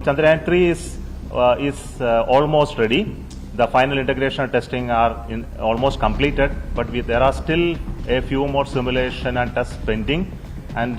Chandrayaan-3 is almost ready. The final integration and testing are almost completed, but there are still a few more simulation and tests pending, and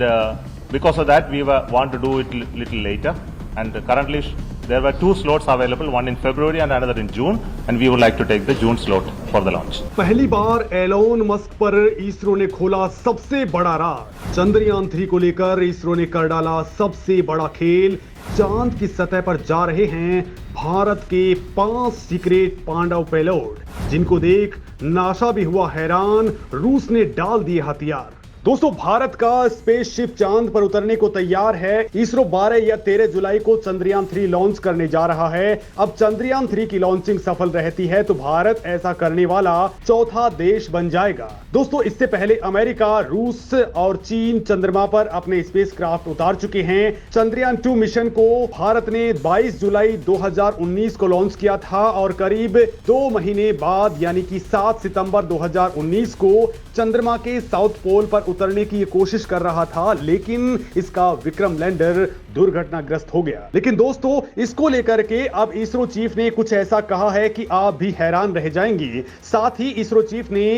because of that we want to do it little later. And currently there were 2 slots available, one in February and another in June, and we would like to take the June slot for the launch. पहली बार Elon Musk पर इसरो ने खोला सबसे बड़ा राज। चंद्रयान 3 को लेकर इसरो ने कर डाला सबसे बड़ा खेल। चांद की सतह पर जा रहे हैं भारत के 5 सीक्रेट पांडव पेलोड, जिनको देख नासा भी हुआ हैरान। रूस ने डाल दिए हथियार। दोस्तों, भारत का स्पेसशिप चांद पर उतरने को तैयार है। इसरो 12 या 13 जुलाई को चंद्रयान 3 लॉन्च करने जा रहा है। अब चंद्रयान 3 की लॉन्चिंग सफल रहती है तो भारत ऐसा करने वाला चौथा देश बन जाएगा। दोस्तों, इससे पहले अमेरिका, रूस और चीन चंद्रमा पर अपने स्पेसक्राफ्ट उतार चुके हैं। चंद्रयान 2 मिशन को भारत ने 22 जुलाई 2019 को लॉन्च किया था और करीब 2 महीने बाद यानी कि 7 सितंबर 2019 को चंद्रमा के साउथ पोल पर उतरने की कोशिश कर रहा था, लेकिन इसका विक्रम लैंडर दुर्घटनाग्रस्त हो गया। लेकिन दोस्तों, इसको लेकर के अब इसरो चीफ ने कुछ ऐसा कहा है कि आप भी हैरान रह जाएंगे। साथ ही इसरो चीफ ने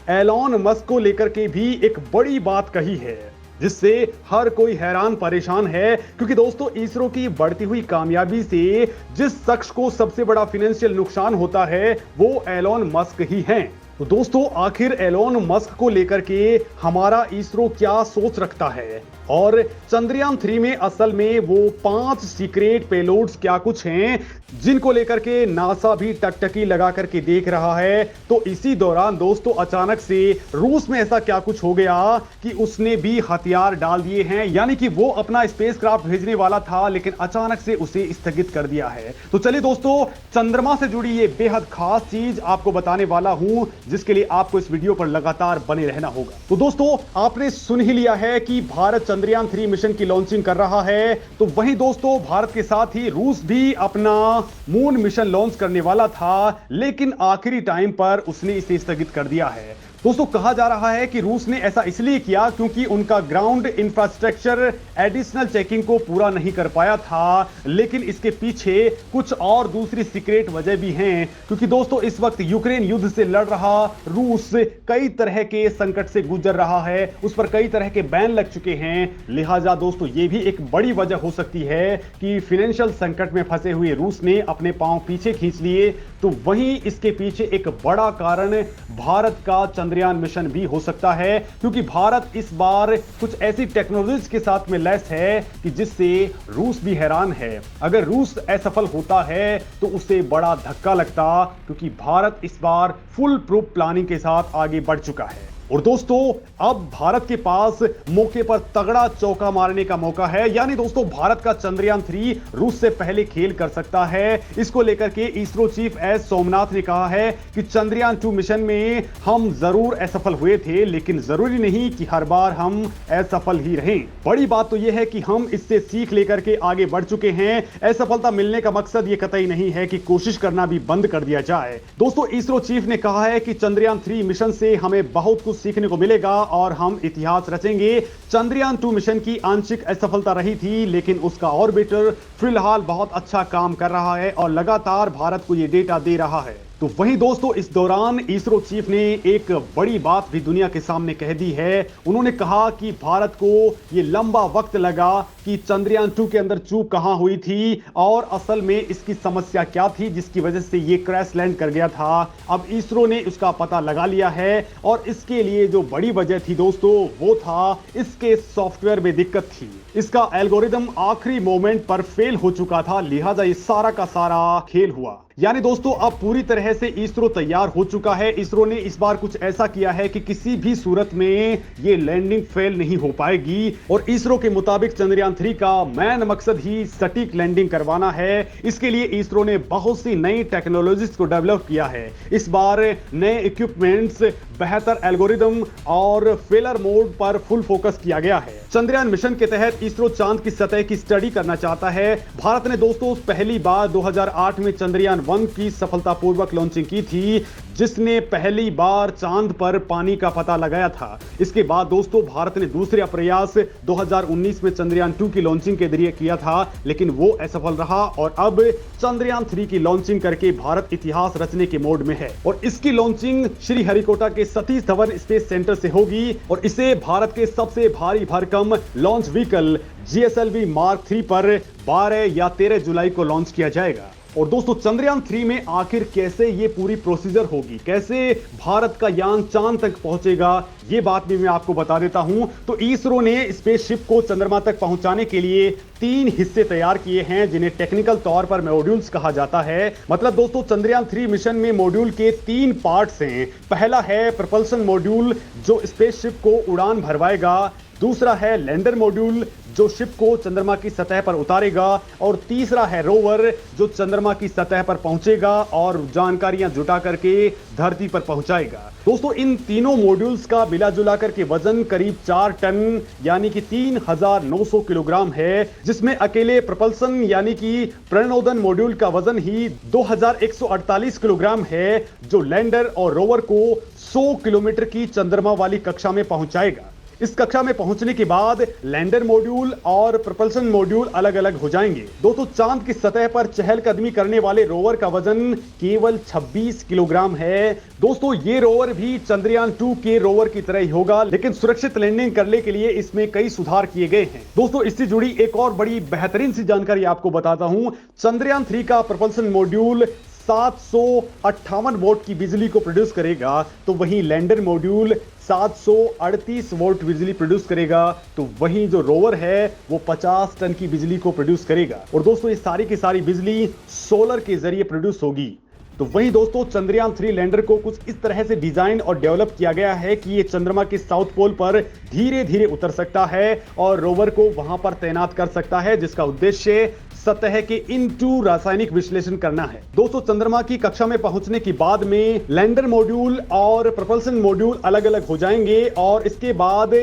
एलोन मस्क को लेकर के भी एक बड़ी बात कही है, जिससे हर कोई हैरान परेशान है। क्योंकि दोस्तों, इसरो की बढ़ती हुई कामयाबी से जिस शख्स को सबसे बड़ा फाइनेंशियल नुकसान होता है वो एलोन मस्क ही हैं। तो दोस्तों, आखिर एलोन मस्क को लेकर के हमारा इसरो क्या सोच रखता है और चंद्रयान 3 में असल में वो 5 सीक्रेट पेलोड्स क्या कुछ हैं जिनको लेकर के नासा भी टकटकी लगा करके देख रहा है। तो इसी दौरान दोस्तों, अचानक से रूस में ऐसा क्या कुछ हो गया कि उसने भी हथियार डाल दिए हैं। यानी कि वो अपना स्पेसक्राफ्ट भेजने वाला था, लेकिन अचानक से उसे स्थगित कर दिया है। तो चलिए दोस्तों, चंद्रमा से जुड़ी ये बेहद खास चीज आपको बताने वाला हूं, जिसके लिए आपको इस वीडियो पर लगातार बने रहना होगा। तो दोस्तों, आपने सुन ही लिया है कि भारत चंद्रयान 3 मिशन की लॉन्चिंग कर रहा है। तो वहीं दोस्तों, भारत के साथ ही रूस भी अपना मून मिशन लॉन्च करने वाला था, लेकिन आखिरी टाइम पर उसने इसे स्थगित कर दिया है। दोस्तों, कहा जा रहा है कि रूस ने ऐसा इसलिए किया क्योंकि उनका ग्राउंड इंफ्रास्ट्रक्चर एडिशनल चेकिंग को पूरा नहीं कर पाया था। लेकिन इसके पीछे कुछ और दूसरी सीक्रेट वजह भी हैं, क्योंकि दोस्तों, इस वक्त यूक्रेन युद्ध से लड़ रहा रूस कई तरह के संकट से गुजर रहा है, उस पर कई तरह के बैन लग चुके हैं। लिहाजा दोस्तों, ये भी एक बड़ी वजह हो सकती है कि फाइनेंशियल संकट में फंसे हुए रूस ने अपने पांव पीछे खींच लिए। तो वहीं इसके पीछे एक बड़ा कारण भारत का चंद्रयान मिशन भी हो सकता है, क्योंकि भारत इस बार कुछ ऐसी टेक्नोलॉजीज के साथ में लैस है कि जिससे रूस भी हैरान है। अगर रूस असफल होता है तो उसे बड़ा धक्का लगता, क्योंकि भारत इस बार फुल प्रूफ प्लानिंग के साथ आगे बढ़ चुका है। और दोस्तों, अब भारत के पास मौके पर तगड़ा चौका मारने का मौका है। यानी दोस्तों, भारत का चंद्रयान 3 रूस से पहले खेल कर सकता है। इसको लेकर के इसरो चीफ एस सोमनाथ ने कहा है कि चंद्रयान 2 मिशन में हम जरूर असफल हुए थे, लेकिन जरूरी नहीं कि हर बार हम असफल ही रहें। बड़ी बात तो यह है कि हम इससे सीख लेकर के आगे बढ़ चुके हैं। असफलता मिलने का मकसद यह कतई नहीं है कि कोशिश करना भी बंद कर दिया जाए। दोस्तों, इसरो चीफ ने कहा है कि चंद्रयान 3 मिशन से हमें बहुत कुछ सीखने को मिलेगा और हम इतिहास रचेंगे। चंद्रयान 2 मिशन की आंशिक असफलता रही थी, लेकिन उसका ऑर्बिटर फिलहाल बहुत अच्छा काम कर रहा है और लगातार भारत को यह डेटा दे रहा है। तो वहीं दोस्तों, इस दौरान इसरो चीफ ने एक बड़ी बात भी दुनिया के सामने कह दी है। उन्होंने कहा कि भारत को यह लंबा वक्त लगा कि चंद्रयान 2 के अंदर चूक कहां हुई थी और असल में इसकी समस्या क्या थी जिसकी वजह से यह क्रैश लैंड कर गया था। अब इसरो ने उसका पता लगा लिया है और इसके लिए जो बड़ी वजह थी दोस्तों, वो था इसके सॉफ्टवेयर में दिक्कत थी। इसका एल्गोरिदम आखिरी मोमेंट पर फेल हो चुका था, लिहाजा ये सारा का सारा खेल हुआ। यानी दोस्तों, अब पूरी तरह से इसरो तैयार हो चुका है। इसरो ने इस बार कुछ ऐसा किया है कि किसी भी सूरत में ये लैंडिंग फेल नहीं हो पाएगी। और इसरो के मुताबिक चंद्रयान 3 का मेन मकसद ही सटीक लैंडिंग करवाना है। इसके लिए इसरो ने बहुत सी नई टेक्नोलॉजीज को डेवलप किया है। इस बार नए इक्विपमेंट्स, बेहतर एल्गोरिदम और फेलर मोड पर फुल फोकस किया गया है। चंद्रयान मिशन के तहत इसरो चांद की सतह की स्टडी करना चाहता है। भारत ने दोस्तों पहली बार 2008 में चंद्रयान 1 की सफलतापूर्वक लॉन्चिंग की थी, जिसने पहली बार चांद पर पानी का पता लगाया था। इसके बाद दोस्तों भारत ने दूसरा प्रयास 2019 में चंद्रयान 2 की लॉन्चिंग के जरिए किया था, लेकिन वो असफल रहा और अब चंद्रयान 3 की लॉन्चिंग करके भारत इतिहास रचने के मोड में है और इसकी लॉन्चिंग श्रीहरिकोटा के सतीश धवन स्पेस सेंटर से होगी और इसे भारत के सबसे भारी भरकम लॉन्च व्हीकल GSLV Mark 3 पर 12 या 13 जुलाई को लॉन्च किया जाएगा। और दोस्तों चंद्रयान 3 में आखिर कैसे ये पूरी प्रोसीजर होगी, कैसे भारत का यान चांद तक पहुंचेगा, ये बात भी मैं आपको बता देता हूं। तो इसरो ने स्पेसशिप को चंद्रमा तक पहुंचाने के लिए 3 हिस्से तैयार किए हैं, जिन्हें टेक्निकल तौर पर मॉड्यूल्स कहा जाता है। मतलब दोस्तों चंद्रयान 3 मिशन में मॉड्यूल के 3 पार्ट्स हैं। पहला है प्रपल्सन मॉड्यूल जो स्पेसशिप को उड़ान भरवाएगा, दूसरा है लैंडर मॉड्यूल जो शिप को चंद्रमा की सतह पर उतारेगा और तीसरा है रोवर जो चंद्रमा की सतह पर पहुंचेगा और जानकारियां जुटा करके धरती पर पहुंचाएगा। दोस्तों इन तीनों मॉड्यूल्स का मिला जुला करके वजन करीब 4 टन यानी कि 3900 किलोग्राम है, जिसमें अकेले प्रपल्सन यानी कि प्रणोदन मॉड्यूल का वजन ही 2148 किलोग्राम है, जो लैंडर और रोवर को 100 किलोमीटर की चंद्रमा वाली कक्षा में पहुंचाएगा। इस कक्षा में पहुंचने के बाद लैंडर मॉड्यूल और प्रपल्सन मॉड्यूल अलग अलग हो जाएंगे। दोस्तों चांद की सतह पर चहलकदमी करने वाले रोवर का वजन केवल 26 किलोग्राम है। दोस्तों ये रोवर भी चंद्रयान 2 के रोवर की तरह ही होगा, लेकिन सुरक्षित लैंडिंग करने के लिए इसमें कई सुधार किए गए हैं। दोस्तों इससे जुड़ी एक और बड़ी बेहतरीन सी जानकारी आपको बताता हूं। चंद्रयान 3 का प्रपल्सन मॉड्यूल 758 वोल्ट की बिजली को प्रोड्यूस करेगा, तो वहीं लैंडर मॉड्यूल 738 वोल्ट बिजली प्रोड्यूस करेगा, तो वहीं जो रोवर है वो 50 टन की बिजली को प्रोड्यूस करेगा। और दोस्तों ये सारी की सारी बिजली सोलर के जरिए प्रोड्यूस होगी। तो वहीं दोस्तों चंद्रयान 3 लैंडर को कुछ इस तरह से डिजाइन और डेवलप किया गया है कि ये चंद्रमा के साउथ पोल पर धीरे धीरे उतर सकता है और रोवर को वहां पर तैनात कर सकता है, जिसका उद्देश्य सतह के इनटू रासायनिक विश्लेषण करना है। दोस्तों चंद्रमा की कक्षा में पहुंचने के बाद में लैंडर मॉड्यूल और प्रपल्सन मॉड्यूल अलग अलग हो जाएंगे और इसके बाद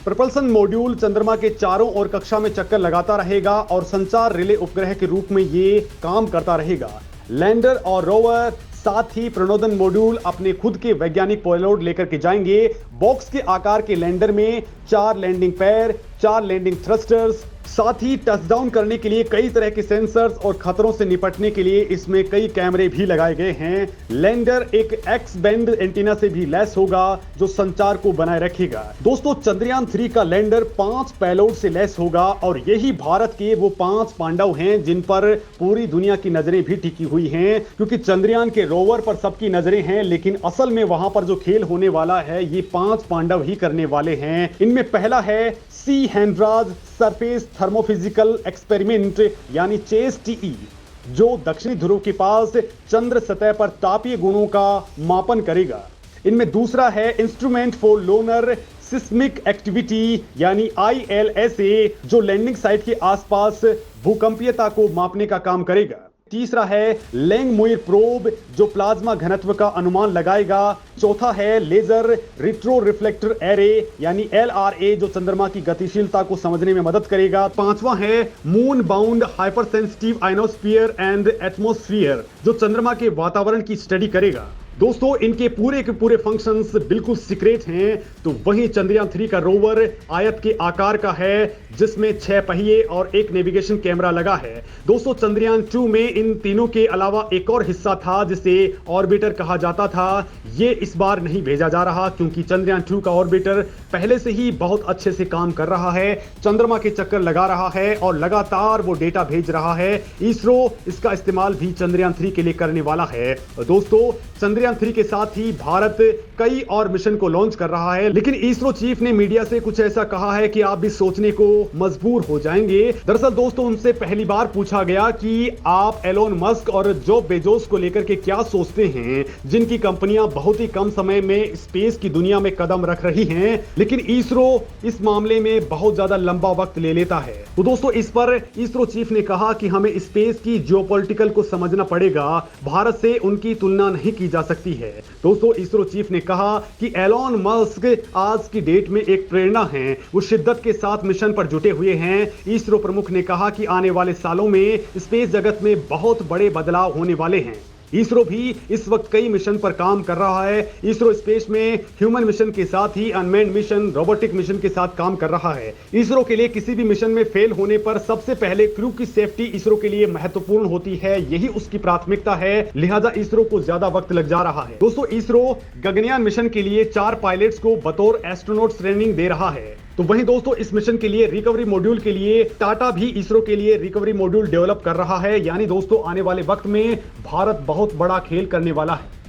प्रपल्सन मॉड्यूल चंद्रमा के चारों ओर कक्षा में चक्कर लगाता रहेगा और संचार रिले उपग्रह के रूप में ये काम करता रहेगा। लैंडर और रोवर साथ ही प्रणोदन मॉड्यूल अपने खुद के वैज्ञानिक पेलोड लेकर के जाएंगे। बॉक्स के आकार के लैंडर में 4 लैंडिंग पैर, 4 लैंडिंग थ्रस्टर्स, साथ ही टचडाउन करने के लिए कई तरह के सेंसर्स और खतरों से निपटने के लिए इसमें कई कैमरे भी लगाए गए हैं। लैंडर एक एक्स बैंड एंटीना से भी लैस होगा जो संचार को बनाए रखेगा। दोस्तों चंद्रयान 3 का लैंडर 5 पेलोड से लैस होगा और यही भारत के वो 5 पांडव हैं जिन पर पूरी दुनिया की नजरें भी टिकी हुई हैं, क्योंकि चंद्रयान के रोवर पर सबकी नजरें हैं, लेकिन असल में वहां पर जो खेल होने वाला है ये 5 पांडव ही करने वाले हैं। इनमें पहला है सी हैंड्राज सरफेस थर्मोफिजिकल एक्सपेरिमेंट यानी CHTE, जो दक्षिणी ध्रुव के पास चंद्र सतह पर तापीय गुणों का मापन करेगा। इनमें दूसरा है instrument for lunar seismic activity यानी ILSA, जो लैंडिंग साइट के आसपास भूकंपीयता को मापने का काम करेगा। तीसरा है लैंगमुइर प्रोब जो प्लाज्मा घनत्व का अनुमान लगाएगा। चौथा है लेजर रिट्रो रिफ्लेक्टर एरे यानी LRA, जो चंद्रमा की गतिशीलता को समझने में मदद करेगा। पांचवा है moon bound hypersensitive ionosphere and atmosphere, जो चंद्रमा के वातावरण की स्टडी करेगा। दोस्तों इनके पूरे के पूरे फंक्शंस बिल्कुल सीक्रेट हैं। तो वहीं चंद्रयान 3 का रोवर आयत के आकार का है, जिसमें 6 पहिए और एक नेविगेशन कैमरा लगा है। दोस्तों चंद्रयान 2 में इन तीनों के अलावा एक और हिस्सा था जिसे ऑर्बिटर कहा जाता था। ये इस बार नहीं भेजा जा रहा क्योंकि चंद्रयान 2 का ऑर्बिटर पहले से ही बहुत अच्छे से काम कर रहा है, चंद्रमा के चक्कर लगा रहा है और लगातार वो डेटा भेज रहा है। इसरो इसका इस्तेमाल भी चंद्रयान 3 के लिए करने वाला है। दोस्तों चंद्रयान 3 के साथ ही भारत कई और मिशन को लॉन्च कर रहा है, लेकिन इसरो चीफ ने मीडिया से कुछ ऐसा कहा है कि आप भी सोचने को मजबूर हो जाएंगे। दरअसल दोस्तों उनसे पहली बार पूछा गया कि आप एलोन मस्क और जेफ बेजोस को लेकर के क्या सोचते हैं, जिनकी कंपनियां बहुत ही कम समय में स्पेस की दुनिया में कदम रख रही हैं, लेकिन इसरो इस मामले में बहुत ज्यादा लंबा वक्त ले लेता है। तो दोस्तों इस पर इसरो चीफ ने कहा कि हमें स्पेस की जियोपॉलिटिकल को समझना पड़ेगा, भारत से उनकी तुलना नहीं की जा सकती है। दोस्तों इसरो चीफ ने कहा कि एलोन मस्क आज की डेट में एक प्रेरणा है, वो शिद्दत के साथ मिशन पर जुटे हुए हैं। इसरो प्रमुख ने कहा कि आने वाले सालों में स्पेस जगत में बहुत बड़े बदलाव होने वाले हैं। इसरो भी इस वक्त कई मिशन पर काम कर रहा है। इसरो स्पेस में ह्यूमन मिशन के साथ ही अनमैन्ड मिशन, रोबोटिक मिशन के साथ काम कर रहा है। इसरो के लिए किसी भी मिशन में फेल होने पर सबसे पहले क्रू की सेफ्टी इसरो के लिए महत्वपूर्ण होती है, यही उसकी प्राथमिकता है, लिहाजा इसरो को ज्यादा वक्त लग जा रहा है। दोस्तों, इसरो गगनयान मिशन के लिए 4 पायलट्स को बतौर एस्ट्रोनॉट्स ट्रेनिंग दे रहा है। तो वहीं दोस्तों, इस मिशन के लिए रिकवरी मॉड्यूल के लिए टाटा भी इसरो के लिए रिकवरी मॉड्यूल डेवलप कर रहा है। यानी दोस्तों, आने वाले वक्त में भारत बहुत बड़ा खेल करने वाला है।